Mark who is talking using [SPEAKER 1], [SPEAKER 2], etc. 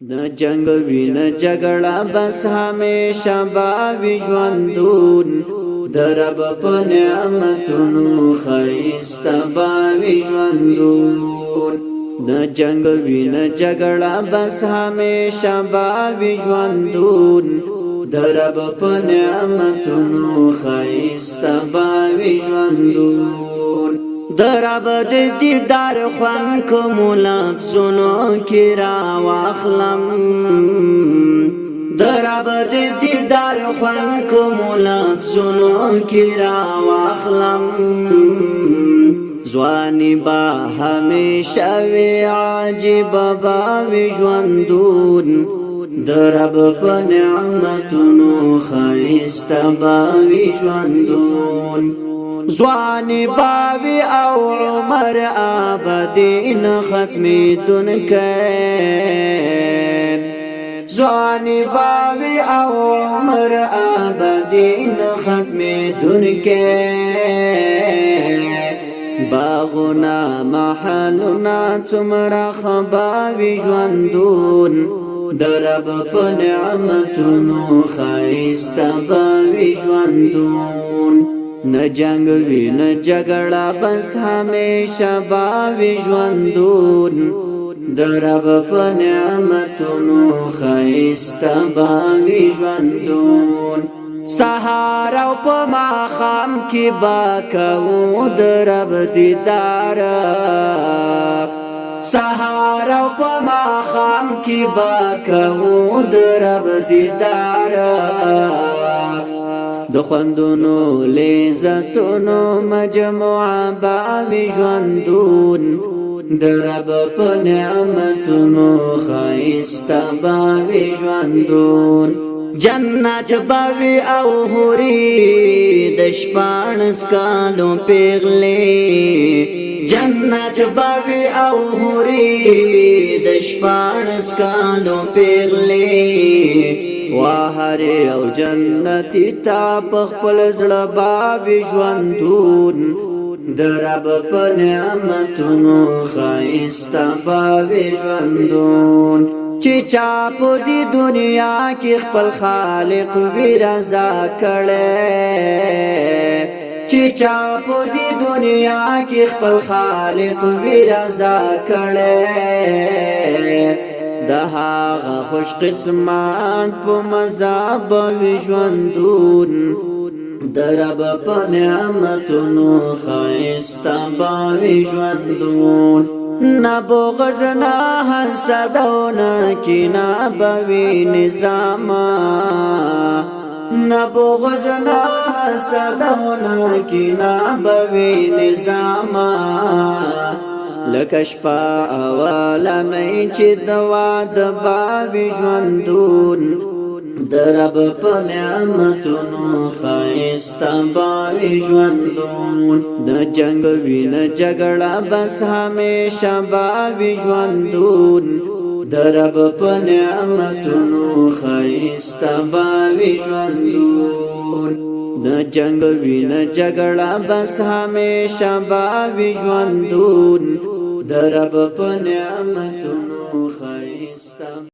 [SPEAKER 1] न जंग विन जगड़ा बस हमेशा बावी ژوندون درب په نعمتونو خیستا باوی ژوندون न जंग विन जगड़ा बस हमेशा बावी ژوندون درب په نعمتونو خیستا باوی ژوندون درب د دیدار خوان کوم لفظونو کی را واخلم درب د دیدار خوان کوم لفظونو کی را واخلم ځواني با همیشه وی عجیب باوی ژوندون درب په نعمتونو خیستا باوی ژوندون زوانی باوی او عمر آبادین ختمی دن کن زوانی باوی او عمر آبادین ختمی دن کن باغنا محلنا تمرا خباوی ژوندون درب په نعمتونو خیستا باوی ژوندون न जंग वि न जगड़ा बस हमेशा बावी ژوندون درب په نعمتونو خیستا باوی ژوندون سهار او په ماخام کې با کوو درب دیدار سهار او په ماخام کې با کوو درب دیدار د خوندونو لذتونو مجموعه باوی ژوندون درب په نعمتونو خیستا باوی ژوندون جنت باوی او حوری د شپاړس کالو پیغلې جنت باوی او حوری د شپاړس کالو پیغلې واهر او جنتی تا پخپل زړه باوی ژوندون درب په نعمتونو خیستا باوی ژوندون چې چا په دې دنیا کې خپل خالق وی رضا کړي چې چا په دې دنیا کې خپل خالق وی رضا کړي دهاغه خوش قسمت په مذاب وی ژوندون درب په نعمتونو خیستا باوی ژوندون نه بغض نه حسد او نه کینه باوی نظاما نه بغض نه حسد او نه کینه باوی نظاما لکه شپه اولنۍ چې د واده باوی ژوندون درب په نعمتونو خیستا باوی ژوندون د جنگ وی نه جګړه بس همیشه باوی ژوندون درب په نعمتونو خیستا باوی ژوندون د جنگ وی نه جګړه بس همیشه باوی ژوندون درب په نعمتونو